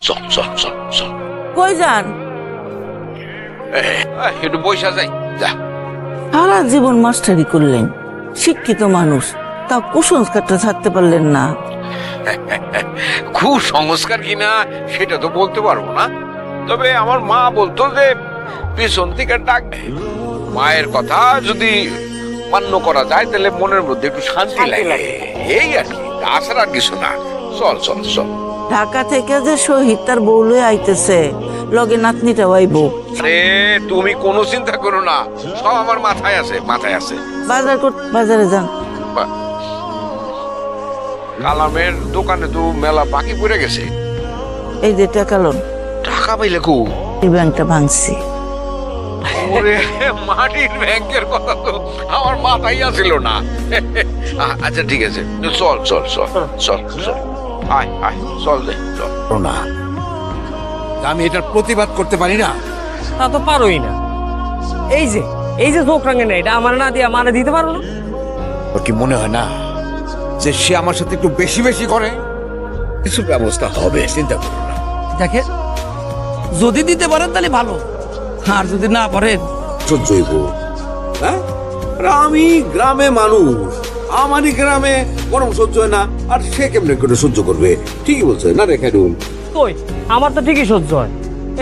চল চল চল চল। কই যান? একটু বৈশা যাই, যা। সারা জীবন মাস্টারি করলেন, শিক্ষিত মানুষ, তা কুসংস্কারটা ছাড়তে পারলেন না। কুসংস্কার কিনা সেটা তো বলতে পারবো না, তবে আমার মা বলতো যে পিছন থেকে ডাকবে। মায়ের কথা যদি মান্য করা যায় তাহলে মনের মধ্যে একটু শান্তি লাগে, এই আর কি, তাছাড়া আর কিছু না। চল চল চল। ঢাকা থেকে যে শহীদ তার বউ লয়ে আইতেছে, লগে নাতনিটাও আইবো। আরে তুমি কোনো চিন্তা করো না, সব আমার মাথায় আছে, মাথায় আছে। বাজারে যান। কালামের দোকানে তো মেলা বাকি পড়ে গেছে। এই যে টাকা লোন। টাকা পাইলে কো? এই ব্যাংকটা ভাঙছি। ওরে, মাটির ব্যাংকের কথা তো আমার মাথায় আসিল না। আচ্ছা ঠিক আছে, চল চল চল চল চল, আয় আয়, চল দে চল। না, আমি এটার প্রতিবাদ করতে পারি না। তা তো পারোই না। এই যে চোখ রাঙে না, এটা আমার না দিয়ে আমারে দিতে পারো না? ওর কি মনে হয় না যে সে আমার সাথে একটু বেশি বেশি করে? কিছু ব্যবস্থা হবে, চিন্তা করো না। দেখে যদি দিতে পারেন তাহলে ভালো, আর যদি না পারেন সহ্য হইব। হ্যাঁ, আমি গ্রামে মানুষ, আমারই গ্রামে গরম সহ্য হয় না, আর সে কেমনে করে সহ্য করবে? ঠিকই বলছে না রে খাইরুল? কই, আমার তো ঠিকই সহ্য হয়।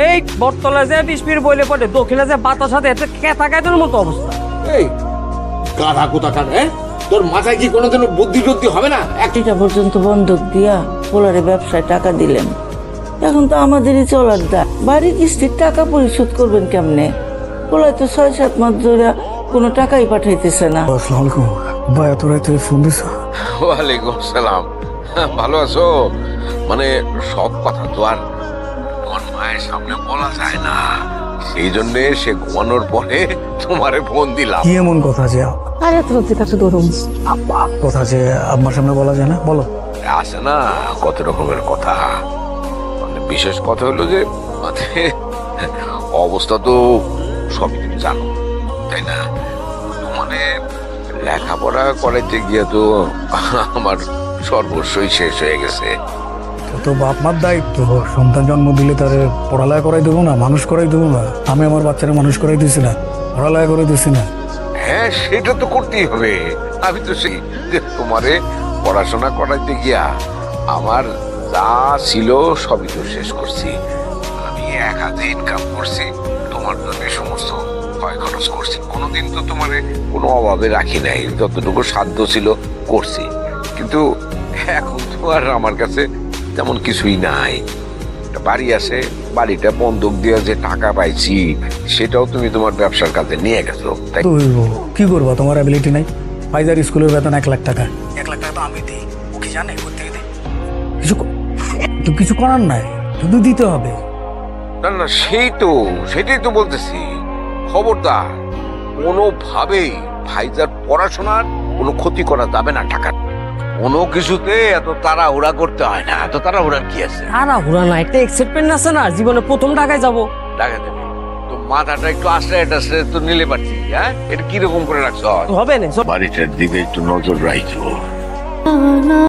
এই বটতলায় যে বিস্পির বইলে পড়ে, দক্ষিণে যে বাতাস সাথে একটা কেতা কায়দের মতো অবস্থা। এই গাধা কোথাকার, হ্যাঁ, তোর মাথায় কি কোনোদিন বুদ্ধি টুদ্ধি হবে না? একটা পর্যন্ত বন্ধক দিয়া পোলারে ব্যবসায় টাকা দিলেন, এখন তো আমাদেরই চলার দায়। বাড়ি কিস্তির টাকা পরিশোধ করবেন কেমনে? পোলায় তো ৬-৭ মাস ধরে কোনো টাকাই পাঠাইতেছে না। ওয়ালাইকুম সালাম। ভালো আছো? মানে সব কথা তো আর তোমার মায়ের সামনে বলা যায় না, সেই জন্য সে ঘুমানোর পরে তোমারে ফোন দিলাম। কি এমন কথা যে আরে তোর কাছে দরুন কথা যে আম্মার সামনে বলা যায় না? বলো। আছে না কত রকমের কথা, মানে বিশেষ কথা হলো যে মানে অবস্থা তো সবই তুমি জানো, তাই না? মানে লেখাপড়া করাইতে গিয়ে তো আমার সর্বস্বই শেষ হয়ে গেছে। তো বাপ মার দায়িত্ব, সন্তান জন্ম দিলে তারে পড়ালেখা করাই দেবো না, মানুষ করাই দেবো না? আমি আমার বাচ্চারা মানুষ করাই দিছি না, পড়ালেখা করে দিছি না? হ্যাঁ, সেটা তো করতেই হবে। আমি তো সেই যে তোমারে পড়াশোনা করাইতে গিয়া আমার যা ছিল সবই তো শেষ করছি। আমি এক হাতে ইনকাম করছি, তোমার জন্য সমস্ত ক্ষয় খরচ করছি। কোনোদিন তো তোমারে কোনো অভাবে রাখি নাই, যতটুকু সাধ্য ছিল করছি। কিন্তু এখন তো আর আমার কাছে তেমন কিছুই নাই। একটা বাড়ি আছে, বাড়িটা বন্ধক দিয়ে যে টাকা পাইছি সেটাও তুমি তোমার ব্যবসার কাজে নিয়ে গেছো। তাই কি করবো, তোমার অ্যাবিলিটি নাই? ফাইজার স্কুলের বেতন 1 লাখ টাকা, 1 লাখ টাকা তো আমি দিই, ও কি জানে কোথেকে দিই? কিছু করার নাই, শুধু দিতে হবে। না না, সেটাই তো বলতেছি। খবরদার, কোনোভাবেই ফাইজার পড়াশোনার কোনো ক্ষতি করা যাবে না। টাকা কোনো কিছুতে এত তাড়াহুড়া করতে হয় না। এত তাড়াহুড়ার কি আছে? তাড়াহুড়া না, একটা এক্সাইটমেন্ট আছে না, জীবনে প্রথম ঢাকায় যাবো। টাকা দেবে তো মাথাটা একটু আশ্রয় তো নিলে পারছি। হ্যাঁ, এটা কিরকম করে রাখছো? হবে না, বাড়িটার দিকে একটু নজর রাখো।